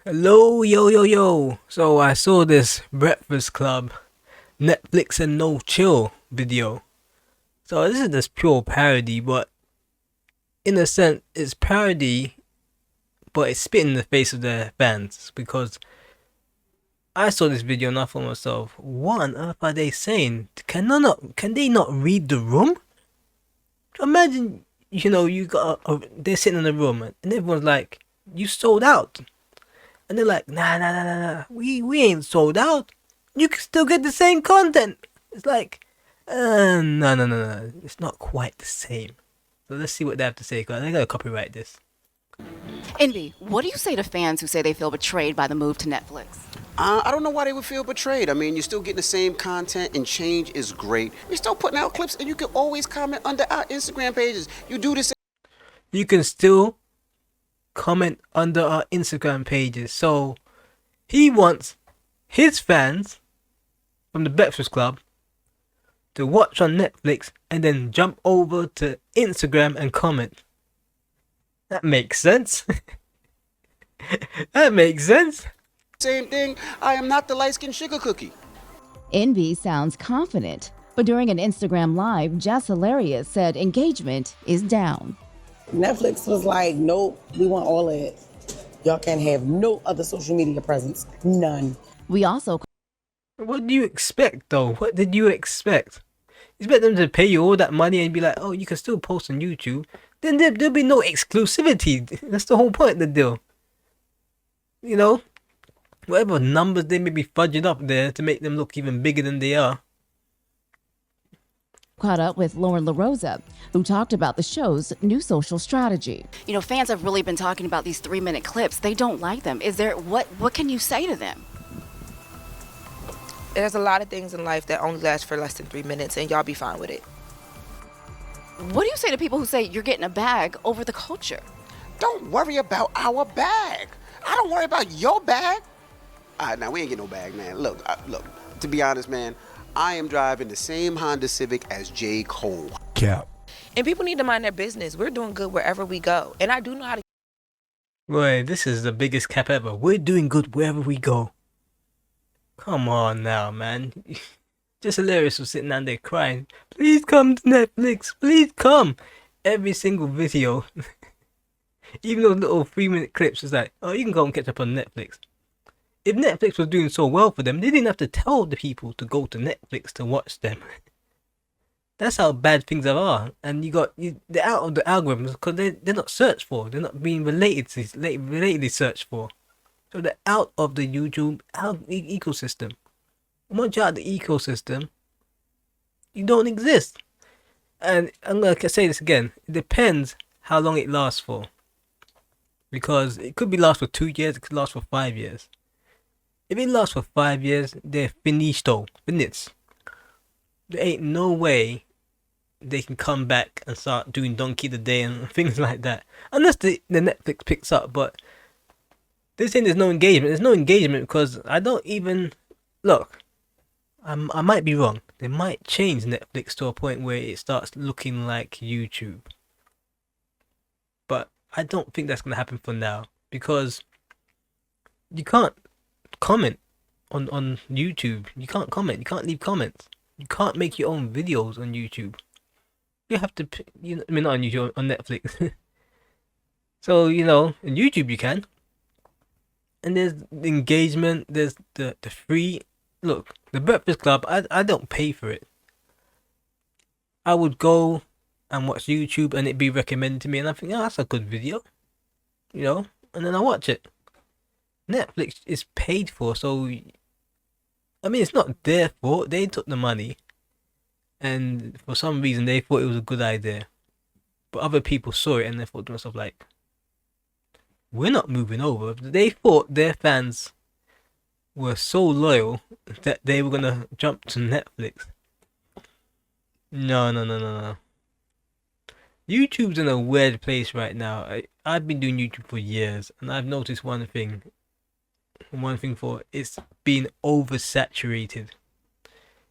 Hello, yo, yo, yo. So I saw this Breakfast Club Netflix and No Chill video. So this is just pure parody, but in a sense, it's parody, but it's spit in the face of their fans because I saw this video and I thought to myself, what on earth are they saying? Can they not read the room? Imagine, they're sitting in the room and everyone's like, you sold out. And they're like, nah, we ain't sold out. You can still get the same content. It's like, no, it's not quite the same. So let's see what they have to say, because I gotta copyright this. Envy, what do you say to fans who say they feel betrayed by the move to Netflix? I don't know why they would feel betrayed. I mean, you're still getting the same content, and change is great. We're still putting out clips, and you can always comment under our Instagram pages. You do this. You can still comment under our Instagram pages. So he wants his fans from the Breakfast Club to watch on Netflix and then jump over to Instagram and comment. That makes sense. That makes sense. Same thing. I am not the light-skinned sugar cookie. Envy sounds confident, but during an Instagram Live, Jess Hilarious said engagement is down. Netflix was like, nope, we want all of it. Y'all can't have no other social media presence. None. We also What do you expect, though? What did you expect? You expect them to pay you all that money and be like, oh, you can still post on YouTube? Then there'll be no exclusivity. That's the whole point of the deal. You know? Whatever numbers they may be fudging up there to make them look even bigger than they are. caught up with Lauren LaRosa, who talked about the show's new social strategy. You know, fans have really been talking about these 3-minute clips. They don't like them. Is there what can you say to them? There's a lot of things in life that only last for less than 3 minutes, and y'all be fine with it. What do you say to people who say you're getting a bag over the culture? Don't worry about our bag. I don't worry about your bag. All right, now we ain't getting no bag, man. Look. To be honest, man, I am driving the same Honda Civic as J. Cole. Cap. And people need to mind their business. We're doing good wherever we go. And I do know how to. Boy, this is the biggest cap ever. We're doing good wherever we go. Come on now, man. Just Hilarious was sitting down there crying. Please come to Netflix. Please come. Every single video. Even those little 3-minute clips is like, oh, you can go and catch up on Netflix. If Netflix was doing so well for them, they didn't have to tell the people to go to Netflix to watch them. That's how bad things are. And they're out of the algorithms because they're not searched for. They're not being relatedly searched for. So they're out of the YouTube ecosystem. And once you're out of the ecosystem, you don't exist. And I'm going to say this again. It depends how long it lasts for. Because it could last for 2 years, it could last for 5 years. If it lasts for 5 years, they're finito. There ain't no way they can come back and start doing Donkey the Day and things like that. Unless the Netflix picks up, but they're saying there's no engagement. There's no engagement because I don't even... Look, I might be wrong. They might change Netflix to a point where it starts looking like YouTube. But I don't think that's going to happen for now. Because you can't comment on YouTube. You can't comment. You can't leave comments. You can't make your own videos on YouTube. You have to, not on YouTube, on Netflix. So, on YouTube you can. And there's the engagement, there's the free. Look, the Breakfast Club, I don't pay for it. I would go and watch YouTube and it'd be recommended to me and I think, oh, that's a good video. And then I watch it. Netflix is paid for, so I mean it's not their fault. They took the money and for some reason they thought it was a good idea. But other people saw it and they thought to themselves like, we're not moving over. They thought their fans were so loyal that they were gonna jump to Netflix. No. YouTube's in a weird place right now. I've been doing YouTube for years and I've noticed one thing for it's been oversaturated.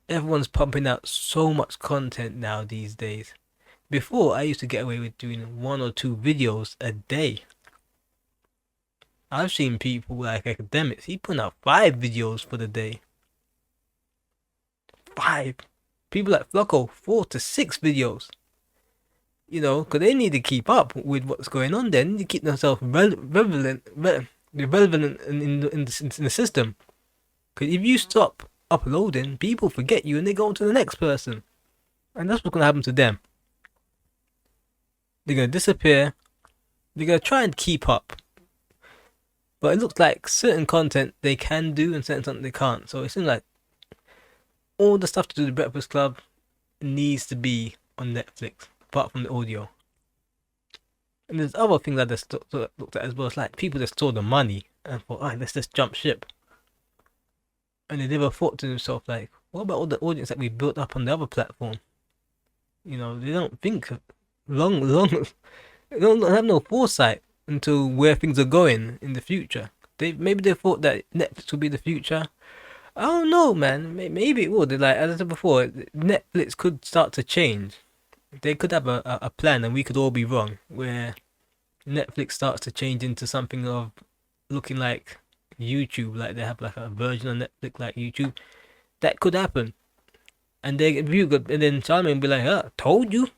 Everyone's pumping out so much content now these days. Before I used to get away with doing 1 or 2 videos a day. I've seen people like academics. He put out 5 videos for the day. 5. People like Flocko, 4 to 6 videos. You know, because they need to keep up with what's going on there. They need to keep themselves relevant in the system. Because if you stop uploading, people forget you and they go on to the next person. And that's what's going to happen to them. They're going to disappear. They're going to try and keep up. But it looks like certain content they can do and certain content they can't. So it seems like all the stuff to do with the Breakfast Club needs to be on Netflix, apart from the audio. And there's other things that I looked at as well. It's like people just saw the money and thought, alright, let's just jump ship. And they never thought to themselves, like, what about all the audience that we built up on the other platform? You know, they don't think long, they don't have no foresight into where things are going in the future. Maybe they thought that Netflix would be the future. I don't know, man. Maybe it would. Like as I said before, Netflix could start to change. They could have a plan, and we could all be wrong. Where Netflix starts to change into something of looking like YouTube, like they have like a version of Netflix like YouTube. That could happen, and and then Charlamagne would be like, told you.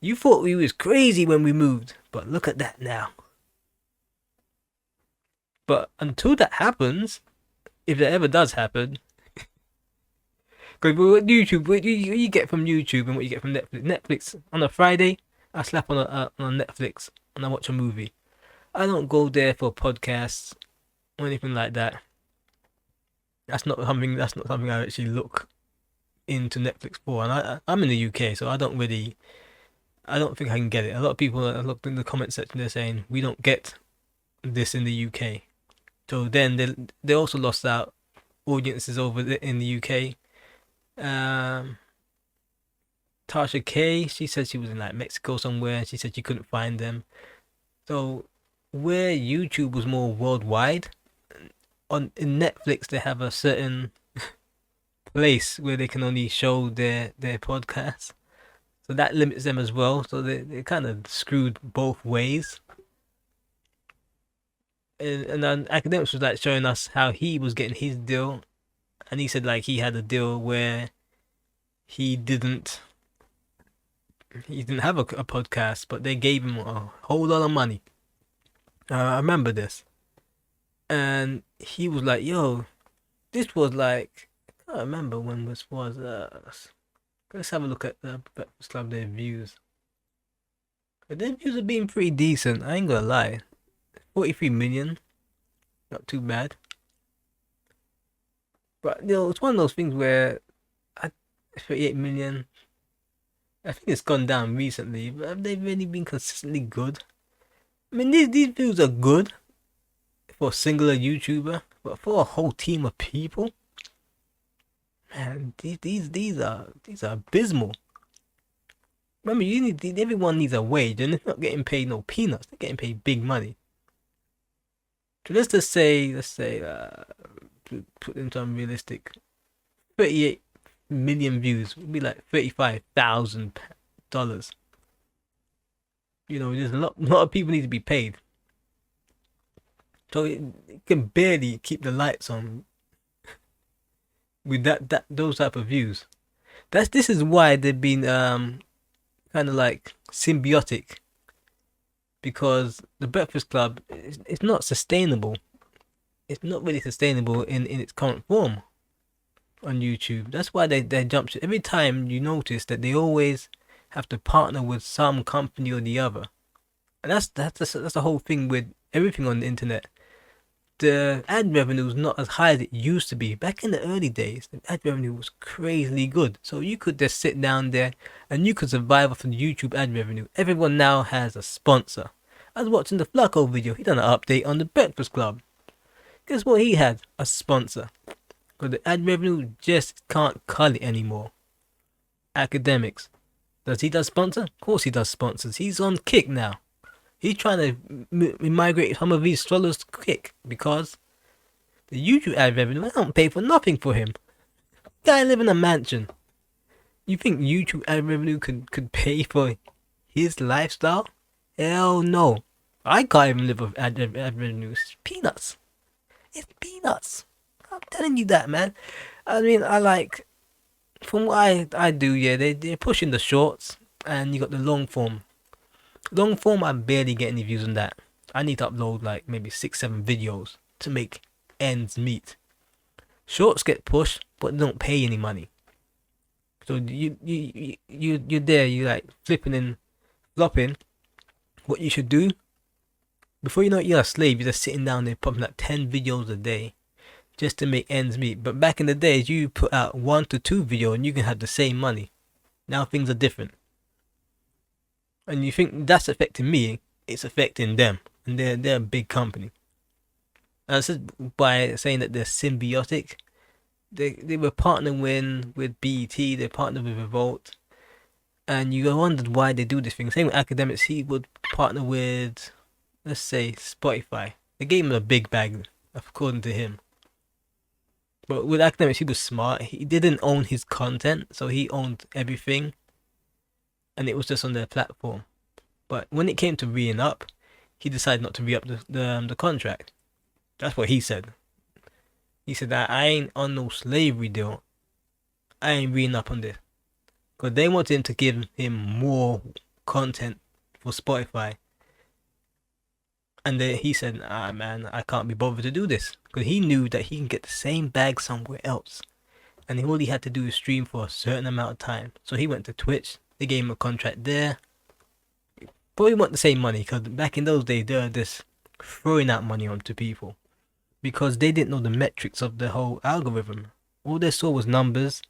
You thought we was crazy when we moved, but look at that now. But until that happens, if that ever does happen, because what you get from YouTube and what you get from Netflix. Netflix on a Friday, I slap on Netflix and I watch a movie. I don't go there for podcasts or anything like that. That's not something I actually look into Netflix for. And I'm in the UK, so I don't think I can get it. A lot of people I looked in the comment section, they're saying we don't get this in the UK. So then they also lost out audiences over in the UK. Tasha K, she said she was in like Mexico somewhere, and she said she couldn't find them. So where YouTube was more worldwide, in Netflix they have a certain place where they can only show their podcasts. So that limits them as well. So they kind of screwed both ways. And then Academics was like showing us how he was getting his deal. And he said like he had a deal where he didn't have a podcast, but they gave him a whole lot of money. I remember this. And he was like, yo, this was like, I can't remember when this was. Let's have a look at the Breakfast Club, their views. Their views have been pretty decent, I ain't gonna lie. 43 million. Not too bad. But, you know, it's one of those things where 38 million. I think it's gone down recently, but have they really been consistently good? I mean, these views are good for a singular YouTuber, but for a whole team of people, man, these are abysmal. Remember, everyone needs a wage, and they're not getting paid no peanuts. They're getting paid big money. So let's say, put into unrealistic, 38 million views would be like $35,000. You know, there's a lot of people need to be paid. So it can barely keep the lights on with those type of views. This is why they've been kind of like symbiotic, because the Breakfast Club is not sustainable. It's not really sustainable in its current form on YouTube. That's why they jump ship. Every time you notice that they always have to partner with some company or the other, and that's the whole thing with everything on the internet. The ad revenue is not as high as it used to be. Back in the early days, the ad revenue was crazily good. So you could just sit down there and you could survive off of the YouTube ad revenue. Everyone now has a sponsor. I was watching the Flacco video. He done an update on the Breakfast Club. Guess what he had? A sponsor. Because the ad revenue just can't cut it anymore. Academics. Does he does sponsor? Of course he does sponsors. He's on Kick now. He's trying to migrate some of these followers to Kick because the YouTube ad revenue, I don't pay for nothing for him. Guy live in a mansion. You think YouTube ad revenue could pay for his lifestyle? Hell no. I can't even live with ad revenue. It's peanuts. It's peanuts. I'm telling you that, man. I mean, I like, from what I do, yeah, they're pushing the shorts, and you got the long form. Long form, I barely get any views on that. I need to upload like maybe 6-7 videos to make ends meet. Shorts get pushed, but don't pay any money. So you're there, you like flipping and flopping. What you should do, before you know it, you're a slave. You're just sitting down there pumping like 10 videos a day just to make ends meet. But back in the days, you put out 1 to 2 videos and you can have the same money. Now things are different. And you think that's affecting me, it's affecting them. And they're a big company. And this is by saying that they're symbiotic. They were partnering with BET, they partnered with Revolt. And you wondered why they do this thing. Same with Academics, he would partner with, let's say, Spotify. They gave him a big bag, according to him. But with Academics, he was smart. He didn't own his content, so he owned everything. And it was just on their platform. But when it came to re up, he decided not to re up the contract. That's what he said. He said that I ain't on no slavery deal. I ain't re up on this. Because they wanted him to give him more content for Spotify. And then he said, man, I can't be bothered to do this. Because he knew that he can get the same bag somewhere else. And all he had to do is stream for a certain amount of time. So he went to Twitch. They gave him a contract there. Probably want the same money. Because back in those days, they were just throwing out money onto people. Because they didn't know the metrics of the whole algorithm. All they saw was numbers.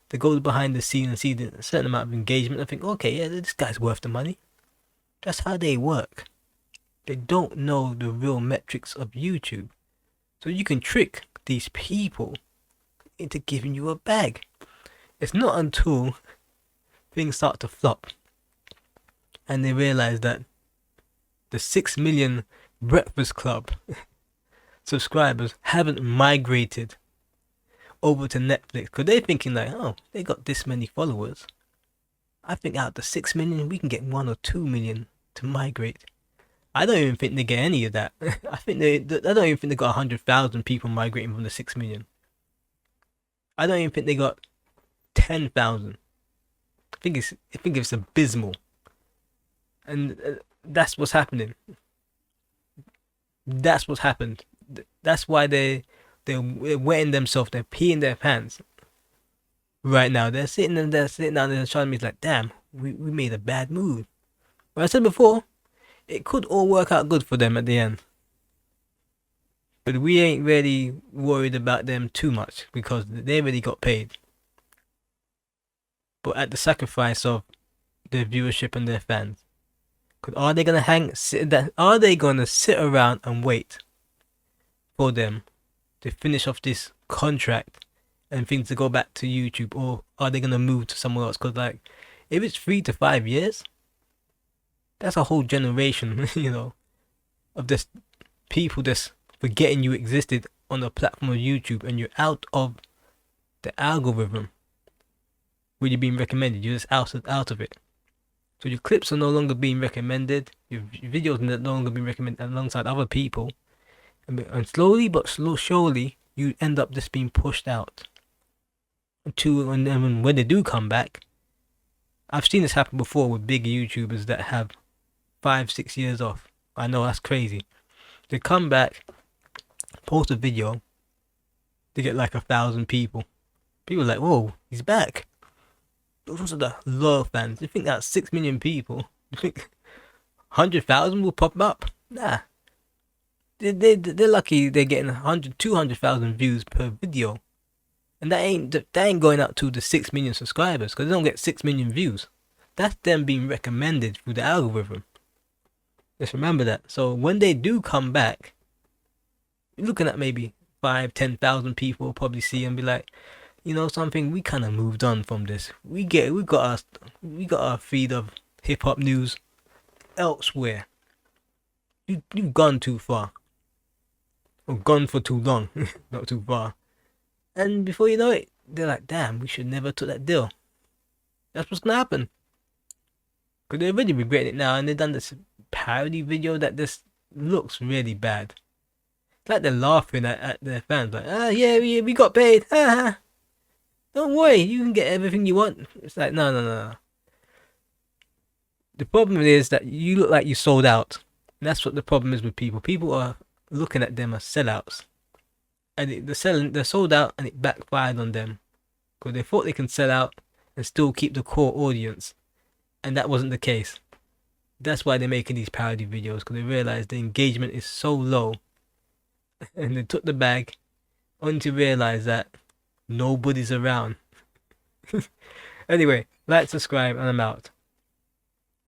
They go behind the scene and see a certain amount of engagement. I think, okay, yeah, this guy's worth the money. That's how they work. They don't know the real metrics of YouTube. So you can trick these people into giving you a bag. It's not until things start to flop and they realize that the 6 million Breakfast Club subscribers haven't migrated over to Netflix, because they're thinking like, oh, they got this many followers. I think out of the 6 million, we can get 1 or 2 million to migrate. I don't even think they get any of that. I don't even think they got 100,000 people migrating from the 6 million. I don't even think they got 10,000. I think it's abysmal. And that's what's happening. That's what's happened. That's why they're wetting themselves. They're peeing their pants right now. They're sitting down there trying to be like, damn, we made a bad move. But I said before, it could all work out good for them at the end. But we ain't really worried about them too much because they already got paid. But at the sacrifice of their viewership and their fans. Cause are they gonna sit around and wait for them to finish off this contract and things to go back to YouTube, or are they gonna move to somewhere else? Cause like, if it's 3 to 5 years, that's a whole generation, you know, of just people just forgetting you existed on the platform of YouTube, and you're out of the algorithm where you're being recommended. You're just out of it. So your clips are no longer being recommended. Your videos are no longer being recommended alongside other people. And slowly but surely, you end up just being pushed out. And then when they do come back, I've seen this happen before with big YouTubers that have 5-6 years off. I know, that's crazy. They come back, post a video, they get like 1,000 people. People are like, whoa, he's back. Those are the loyal fans. You think that's 6 million people? You think 100,000 will pop up? Nah. They're lucky they're getting 200,000 views per video. And that ain't going out to the 6 million subscribers, because they don't get 6 million views. That's them being recommended through the algorithm. Just remember that. So when they do come back, you're looking at maybe 5-10,000 people probably see and be like, you know something, we kind of moved on from this. We got our feed of hip hop news elsewhere. You've gone too far, or gone for too long, not too far. And before you know it, they're like, damn, we should never took that deal. That's what's gonna happen. Because they're already regretting it now, and they've done this parody video that just looks really bad. It's like they're laughing at their fans, like, yeah, we got paid. Don't worry, you can get everything you want. It's like, no. The problem is that you look like you sold out. And that's what the problem is with people. People are looking at them as sellouts. And they're sold out, and it backfired on them. Because they thought they can sell out and still keep the core audience. And that wasn't the case. That's why they're making these parody videos, because they realize the engagement is so low. And they took the bag only to realize that nobody's around. Anyway, like, subscribe, and I'm out.